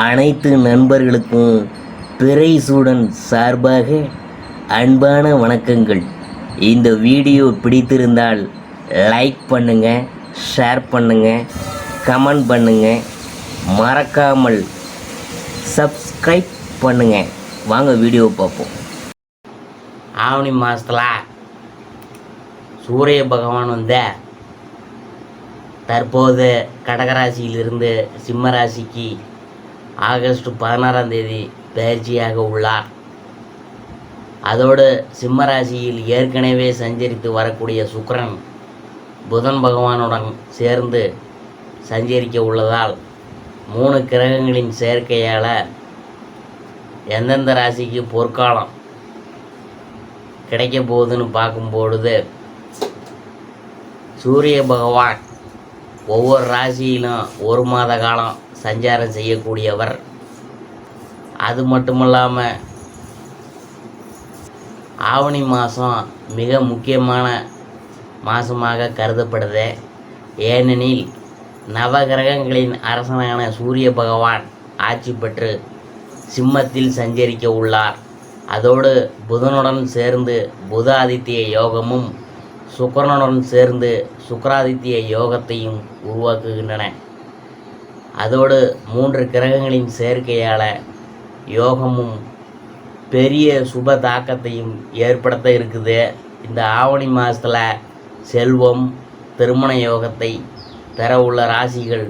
அனைத்து நண்பர்களுக்கும் பிறைசூடன் சார்பாக அன்பான வணக்கங்கள். இந்த வீடியோ பிடித்திருந்தால் லைக் பண்ணுங்கள், ஷேர் பண்ணுங்கள், கமெண்ட் பண்ணுங்கள், மறக்காமல் சப்ஸ்கிரைப் பண்ணுங்கள். வாங்க வீடியோ பார்ப்போம். ஆவணி மாதத்தில் சூரிய பகவான் தற்போது கடகராசியிலிருந்து சிம்ம ராசிக்கு ஆகஸ்ட் 16ஆம் தேதி பயிற்சியாக உள்ளார். அதோடு சிம்ம ராசியில் ஏற்கனவே சஞ்சரித்து வரக்கூடிய சுக்கிரன் புதன் பகவானுடன் சேர்ந்து சஞ்சரிக்க உள்ளதால் 3 கிரகங்களின் சேர்க்கையால் எந்தெந்த ராசிக்கு பொற்காலம் கிடைக்க போகுதுன்னு பார்க்கும்பொழுது, சூரிய பகவான் ஒவ்வொரு ராசியிலும் 1 மாத காலம் சஞ்சாரம் செய்யக்கூடியவர். அது மட்டுமல்லாமல் ஆவணி மாதம் மிக முக்கியமான மாதமாக கருதப்படுது. ஏனெனில் நவகிரகங்களின் அரசனான சூரிய பகவான் ஆட்சி பெற்று சிம்மத்தில் சஞ்சரிக்க உள்ளார். அதோடு புதனுடன் சேர்ந்து புத ஆதித்ய யோகமும் சுக்கிரனுடன் சேர்ந்து சுக்கிராதித்ய யோகத்தையும் உருவாக்குகின்றன. அதோடு 3 கிரகங்களின் சேர்க்கையால் யோகமும் பெரிய சுப தாக்கத்தையும் ஏற்படுத்த இருக்குது. இந்த ஆவணி மாதத்தில் செல்வம், திருமண யோகத்தை பெற உள்ள ராசிகள்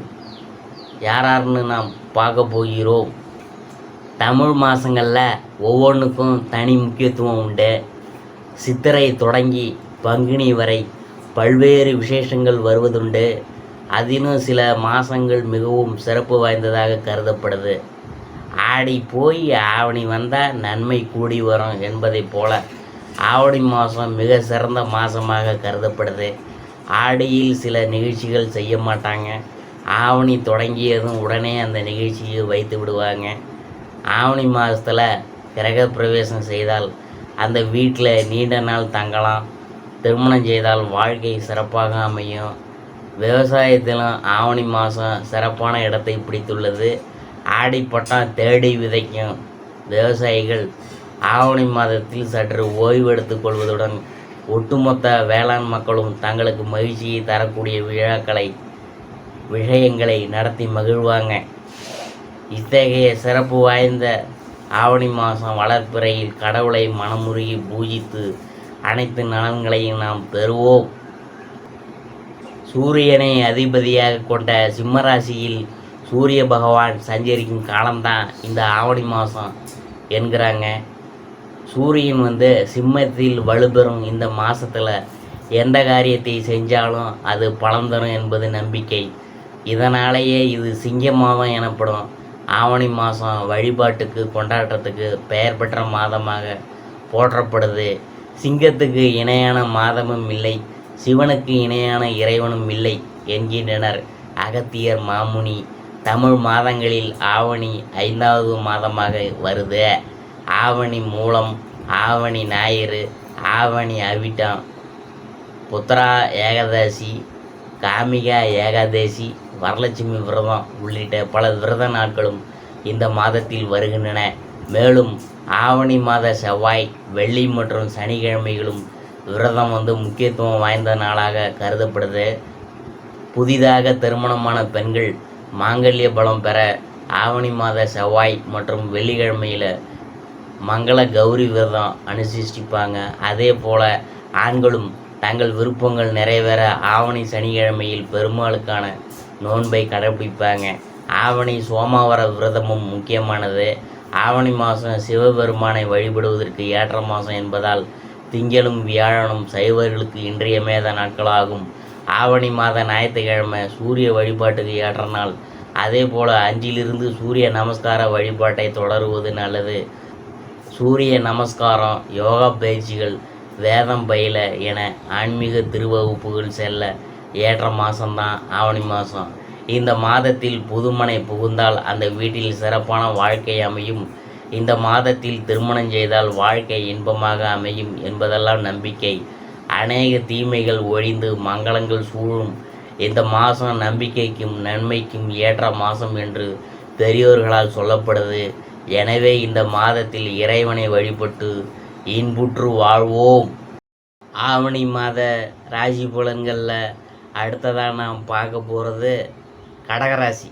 யாராருன்னு நாம் பார்க்க போகிறோம். தமிழ் மாதங்களில் ஒவ்வொன்றுக்கும் தனி முக்கியத்துவம் உண்டு. சித்திரை தொடங்கி பங்குனி வரை பல்வேறு விசேஷங்கள் வருவதுண்டு. அதிலும் சில மாதங்கள் மிகவும் சிறப்பு வாய்ந்ததாக கருதப்படுது. ஆடி போய் ஆவணி வந்தால் நன்மை கூடி வரும் என்பதைப் போல ஆவணி மாதம் மிக சிறந்த மாதமாக கருதப்படுது. ஆடியில் சில நிகழ்ச்சிகள் செய்ய மாட்டாங்க. ஆவணி தொடங்கியதும் உடனே அந்த நிகழ்ச்சியை வைத்து விடுவாங்க. ஆவணி மாதத்தில் கிரக பிரவேசம் செய்தால் அந்த வீட்டில் நீண்ட நாள் தங்கலாம். திருமணம் செய்தால் வாழ்க்கை சிறப்பாக அமையும். விவசாயத்திலும் ஆவணி மாதம் சிறப்பான இடத்தை பிடித்துள்ளது. ஆடிப்பட்டம் தேடி விதைக்கும் விவசாயிகள் ஆவணி மாதத்தில் சற்று ஓய்வு எடுத்துக் கொள்வதுடன் ஒட்டுமொத்த வேளாண் மக்களும் தங்களுக்கு மகிழ்ச்சியை தரக்கூடிய விஷயங்களை நடத்தி மகிழ்வாங்க. இத்தகைய சிறப்பு வாய்ந்த ஆவணி மாதம் வளர்ப்பிறையில் கடவுளை மனமுருகி பூஜித்து அனைத்து நலன்களையும் நாம் பெறுவோம். சூரியனை அதிபதியாக கொண்ட சிம்மராசியில் சூரிய பகவான் சஞ்சரிக்கும் காலம்தான் இந்த ஆவணி மாதம் என்கிறாங்க. சூரியன் சிம்மத்தில் வலுப்பெறும் இந்த மாதத்தில் எந்த காரியத்தை செஞ்சாலும் அது பலன் தரும் என்பது நம்பிக்கை. இதனாலேயே இது சிங்க மாதம் எனப்படும். ஆவணி மாதம் வழிபாட்டுக்கு கொண்டாட்டத்துக்கு பெயர் பெற்ற மாதமாக போற்றப்படுது. சிங்கத்துக்கு இணையான மாதமும் இல்லை, சிவனுக்கு இணையான இறைவனும் இல்லை என்கின்றனர் அகத்தியர் மாமுனி. தமிழ் மாதங்களில் ஆவணி 5வது மாதமாக வருது. ஆவணி மூலம், ஆவணி ஞாயிறு, ஆவணி அவிட்டம், புத்ரா ஏகாதசி, காமிகா ஏகாதசி, வரலட்சுமி விரதம் உள்ளிட்ட பல விரத நாட்களும் இந்த மாதத்தில் வருகின்றன. மேலும் ஆவணி மாத செவ்வாய், வெள்ளி மற்றும் சனிக்கிழமைகளும் விரதம் முக்கியத்துவம் வாய்ந்த நாளாக கருதப்படுது. புதிதாக திருமணமான பெண்கள் மாங்கல்ய பலம் பெற ஆவணி மாத செவ்வாய் மற்றும் வெள்ளிக்கிழமையில் மங்கள கௌரி விரதம் அனுஷ்டிப்பாங்க. அதே போல் ஆண்களும் தங்கள் விருப்பங்கள் நிறைவேற ஆவணி சனிக்கிழமையில் பெருமாளுக்கான நோன்பை கடைபிடிப்பாங்க. ஆவணி சோமவார விரதமும் முக்கியமானது. ஆவணி மாதம் சிவபெருமானை வழிபடுவதற்கு ஏற்ற மாதம் என்பதால் திங்களும் வியாழனும் சைவர்களுக்கு இன்றியமையாத நாட்களாகும். ஆவணி மாத ஞாயிற்றுக்கிழமை சூரிய வழிபாட்டுக்கு ஏற்ற நாள். அதே போல் 5லிருந்து சூரிய நமஸ்கார வழிபாட்டை தொடருவது நல்லது. சூரிய நமஸ்காரம், யோகா பயிற்சிகள், வேதம் பயில என ஆன்மீக திருவகுப்புகள் செல்ல ஏற்ற மாதம்தான் ஆவணி மாதம். இந்த மாதத்தில் புதுமனை புகுந்தால் அந்த வீட்டில் சிறப்பான வாழ்க்கை அமையும். இந்த மாதத்தில் திருமணம் செய்தால் வாழ்க்கை இன்பமாக அமையும் என்பதெல்லாம் நம்பிக்கை. அநேக தீமைகள் ஒழிந்து மங்களங்கள் சூழும் இந்த மாதம் நம்பிக்கைக்கும் நன்மைக்கும் ஏற்ற மாதம் என்று பெரியோர்களால் சொல்லப்படுது. எனவே இந்த மாதத்தில் இறைவனை வழிபட்டு இன்புற்று வாழ்வோம். ஆவணி மாத ராசி பலன்களில் அடுத்ததாக நாம் பார்க்க போகிறது கடகராசி.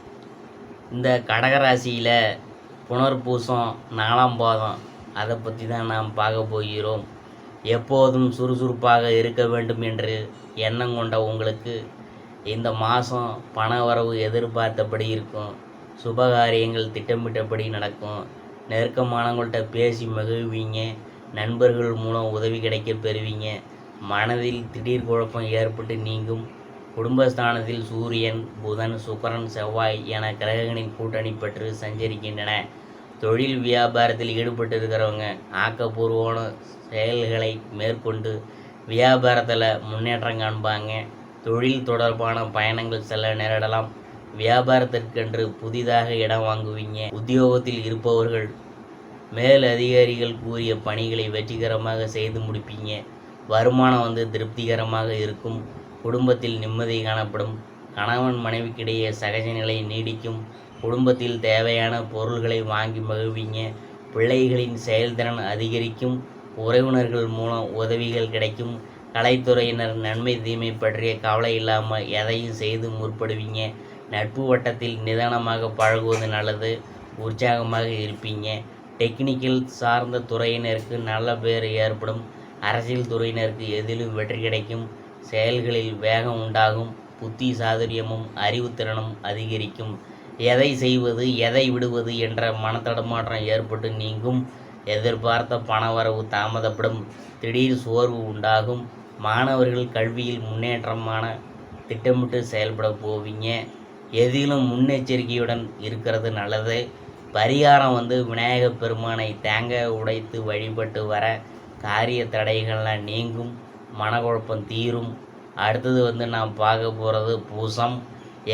இந்த கடகராசியில் புனர்பூசம் 4ஆம் பாதம், அதை பற்றி தான் நாம் பார்க்க போகிறோம். எப்போதும் சுறுசுறுப்பாக இருக்க வேண்டும் என்று எண்ணம் கொண்ட உங்களுக்கு இந்த மாதம் பண வரவு எதிர்பார்த்தபடி இருக்கும். சுபகாரியங்கள் திட்டமிட்டபடி நடக்கும். நெருக்கமானவங்கள்ட்ட பேசி மகிழ்வீங்க. நண்பர்கள் மூலம் உதவி கிடைக்க பெறுவீங்க. மனதில் திடீர் குழப்பம் ஏற்பட்டு நீங்கும். குடும்பஸ்தானத்தில் சூரியன், புதன், சுக்கிரன், செவ்வாய் என கிரகங்களின் கூட்டணி பெற்று சஞ்சரிக்கின்றன. தொழில் வியாபாரத்தில் ஈடுபட்டு இருக்கிறவங்க ஆக்கப்பூர்வமான செயல்களை மேற்கொண்டு வியாபாரத்தில் முன்னேற்றம் காண்பாங்க. தொழில் தொடர்பான பயணங்கள் செல்ல நேரிடலாம். வியாபாரத்திற்கென்று புதிதாக இடம் வாங்குவீங்க. உத்தியோகத்தில் இருப்பவர்கள் மேல் அதிகாரிகள் கூறிய பணிகளை வெற்றிகரமாக செய்து முடிப்பீங்க. வருமானம் திருப்திகரமாக இருக்கும். குடும்பத்தில் நிம்மதி காணப்படும். கணவன் மனைவிக்கிடையே சகஜ நிலை நீடிக்கும். குடும்பத்தில் தேவையான பொருள்களை வாங்கி மகிழ்வீங்க. பிள்ளைகளின் செயல்திறன் அதிகரிக்கும். உறவினர்கள் மூலம் உதவிகள் கிடைக்கும். கலைத்துறையினர் நன்மை தீமை பற்றிய கவலை இல்லாமல் எதையும் செய்து முற்படுவீங்க. நட்பு வட்டத்தில் நிதானமாக பழகுவது நல்லது. உற்சாகமாக இருப்பீங்க. டெக்னிக்கல் சார்ந்த துறையினருக்கு நல்ல பேர் ஏற்படும். அரசியல் துறையினருக்கு எதிலும் வெற்றி கிடைக்கும். செயல்களில் வேகம் உண்டாகும். புத்தி சாதுரியமும் அறிவுத்திறனும் அதிகரிக்கும். எதை செய்வது எதை விடுவது என்ற மனத்தடமாற்றம் ஏற்பட்டு நீங்கும். எதிர்பார்த்த பணவரவு தாமதப்படும். திடீர் சோர்வு உண்டாகும். மாணவர்கள் கல்வியில் முன்னேற்றமான திட்டமிட்டு செயல்பட போவீங்க. எதிலும் முன்னெச்சரிக்கையுடன் இருக்கிறது நல்லது. பரிகாரம் விநாயகப் பெருமானை தேங்காய் உடைத்து வழிபட்டு வர காரிய தடைகள்லாம் நீங்கும். மனக்குழப்பம் தீரும். அடுத்தது நாம் பார்க்க போகிறது பூசம்.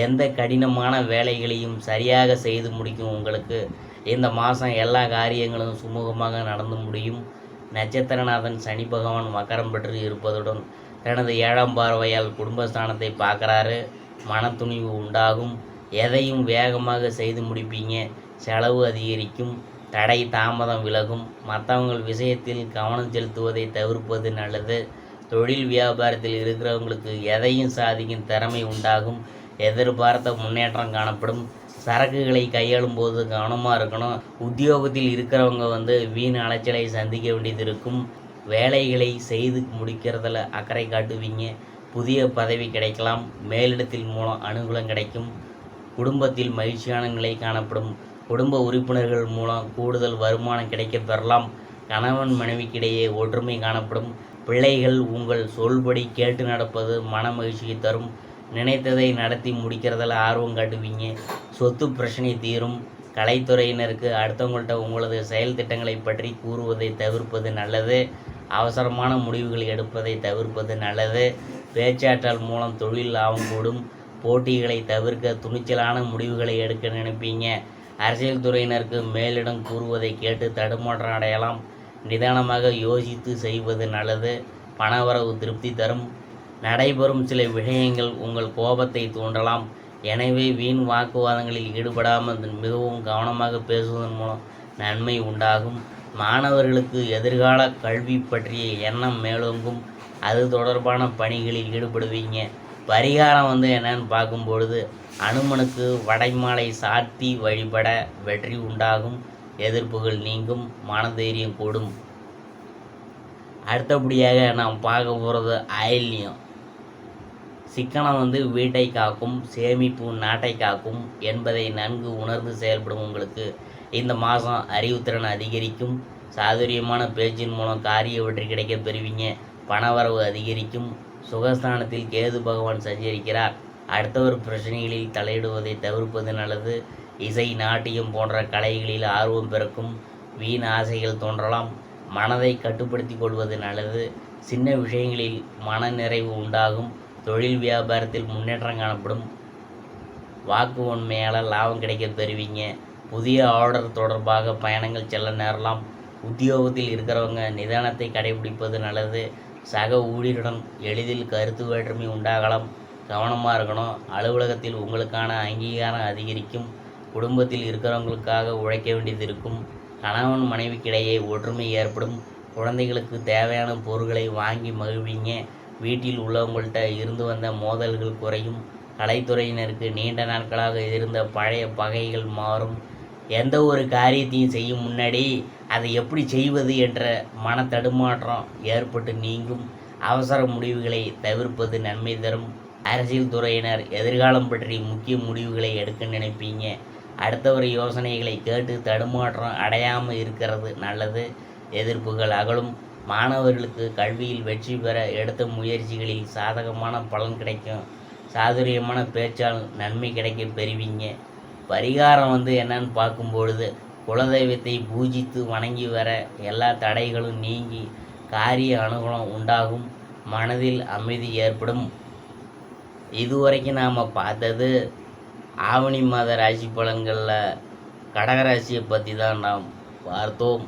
எந்த கடினமான வேலைகளையும் சரியாக செய்து முடிக்கும் உங்களுக்கு இந்த மாதம் எல்லா காரியங்களும் சுமூகமாக நடந்து முடியும். நட்சத்திரநாதன் சனி பகவான் வக்கரம் பெற்று இருப்பதுடன் தனது 7ஆம் பார்வையால் குடும்பஸ்தானத்தை பார்க்குறாரு. மன துணிவு உண்டாகும். எதையும் வேகமாக செய்து முடிப்பீங்க. செலவு அதிகரிக்கும். தடை தாமதம் விலகும். மற்றவங்கள் விஷயத்தில் கவனம் செலுத்துவதை தவிர்ப்பது நல்லது. தொழில் வியாபாரத்தில் இருக்கிறவங்களுக்கு எதையும் சாதிக்கும் திறமை உண்டாகும். எதிர்பார்த்த முன்னேற்றம் காணப்படும். சரக்குகளை கையாளும் போது கவனமாக இருக்கணும். உத்தியோகத்தில் இருக்கிறவங்க வீண் அலைச்சலை சந்திக்க வேண்டியது இருக்கும். வேலைகளை செய்து முடிக்கிறதுல அக்கறை காட்டுவீங்க. புதிய பதவி கிடைக்கலாம். மேலிடத்தில் மூலம் அனுகூலம் கிடைக்கும். குடும்பத்தில் மகிழ்ச்சியான நிலை காணப்படும். குடும்ப உறுப்பினர்கள் மூலம் கூடுதல் வருமானம் கிடைக்க பெறலாம். கணவன் மனைவிக்கிடையே ஒற்றுமை காணப்படும். பிள்ளைகள் உங்கள் சொல்படி கேட்டு நடப்பது மன மகிழ்ச்சியை தரும். நினைத்ததை நடத்தி முடிக்கிறதில் ஆர்வம் காட்டுவீங்க. சொத்து பிரச்சனை தீரும். கலைத்துறையினருக்கு அடுத்தவங்கள்ட்ட உங்களது செயல் திட்டங்களை பற்றி கூறுவதை தவிர்ப்பது நல்லது. அவசரமான முடிவுகள் எடுப்பதை தவிர்ப்பது நல்லது. பேச்சாற்றல் மூலம் தொழில் லாபம் கூடும். போட்டிகளை தவிர்க்க துணிச்சலான முடிவுகளை எடுக்க நினைப்பீங்க. அரசியல் துறையினருக்கு மேலிடம் கூறுவதை கேட்டு தடுமாற்றம் அடையலாம். நிதானமாக யோசித்து செய்வது நல்லது. பணவரவு திருப்தி தரும். நடைபெறும் சில விஷயங்கள் உங்கள் கோபத்தை தூண்டலாம். எனவே வீண் வாக்குவாதங்களில் ஈடுபடாமல் மிகவும் கவனமாக பேசுவதன் மூலம் நன்மை உண்டாகும். மாணவர்களுக்கு எதிர்கால கல்வி பற்றிய எண்ணம் மேலோங்கும். அது தொடர்பான பணிகளில் ஈடுபடுவீங்க. பரிகாரம் என்னன்னு பார்க்கும்பொழுது அனுமனுக்கு வடைமாலை சாத்தி வழிபட வெற்றி உண்டாகும். எதிர்ப்புகள் நீங்கும். மனதைரியம் கூடும். அடுத்தபடியாக நாம் பார்க்க போகிறது ஆயில்யம். சிக்கனம் வீட்டை காக்கும். சேமிப்பு நாட்டை காக்கும் என்பதை நன்கு உணர்ந்து செயல்படும் உங்களுக்கு இந்த மாதம் அறிவுத்திறன் அதிகரிக்கும். சாதுரியமான பேச்சின் மூலம் காரிய வெற்றி கிடைக்க பெறுவீங்க. பணவரவு அதிகரிக்கும். சுகஸ்தானத்தில் கேது பகவான் சஞ்சரிக்கிறார். அடுத்தவர் பிரச்சனைகளில் தலையிடுவதை தவிர்ப்பது நல்லது. இசை, நாட்டியம் போன்ற கலைகளில் ஆர்வம் பிறக்கும். வீண் ஆசைகள் தோன்றலாம். மனதை கட்டுப்படுத்தி கொள்வது நல்லது. சின்ன விஷயங்களில் மன நிறைவு உண்டாகும். தொழில் வியாபாரத்தில் முன்னேற்றம் காணப்படும். வாக்கு உண்மையால் லாபம் கிடைக்க பெறுவீங்க. புதிய ஆர்டர் தொடர்பாக பயணங்கள் செல்ல நேரலாம். உத்தியோகத்தில் இருக்கிறவங்க நிதானத்தை கடைபிடிப்பது நல்லது. சக ஊழியருடன் எளிதில் கருத்து வேற்றுமை உண்டாகலாம். கவனமாக இருக்கணும். அலுவலகத்தில் உங்களுக்கான அங்கீகாரம் அதிகரிக்கும். குடும்பத்தில் இருக்கிறவங்களுக்காக உழைக்க வேண்டியது இருக்கும். கணவன் மனைவிக்கிடையே ஒற்றுமை ஏற்படும். குழந்தைகளுக்கு தேவையான பொருட்களை வாங்கி மகிழ்வீங்க. வீட்டில் உள்ளவங்கள்ட்ட இருந்து வந்த மோதல்கள் குறையும். கலைத்துறையினருக்கு நீண்ட நாட்களாக இருந்த பழைய பகைகள் மாறும். எந்த ஒரு காரியத்தையும் செய்யும் முன்னாடி அதை எப்படி செய்வது என்ற மன தடுமாற்றம் ஏற்பட்டு நீங்கும். அவசர முடிவுகளை தவிர்ப்பது நன்மை தரும். அரசியல் துறையினர் எதிர்காலம் பற்றி முக்கிய முடிவுகளை எடுக்க நினைப்பீங்க. அடுத்தவர் யோசனைகளை கேட்டு தடுமாற்றம் அடையாமல் இருக்கிறது நல்லது. எதிர்ப்புகள் அகலும். மாணவர்களுக்கு கல்வியில் வெற்றி பெற எடுத்த முயற்சிகளில் சாதகமான பலன் கிடைக்கும். சாதுரியமான பேச்சால் நன்மை கிடைக்க பெறுவீங்க. பரிகாரம் என்னன்னு பார்க்கும்பொழுது, குலதெய்வத்தை பூஜித்து வணங்கி வர எல்லா தடைகளும் நீங்கி காரிய அனுகூலம் உண்டாகும். மனதில் அமைதி ஏற்படும். இதுவரைக்கும் நாம் பார்த்தது ஆவணி மாத ராசி பலன்களில் கடகராசியை பற்றி தான் நாம் பார்த்தோம்.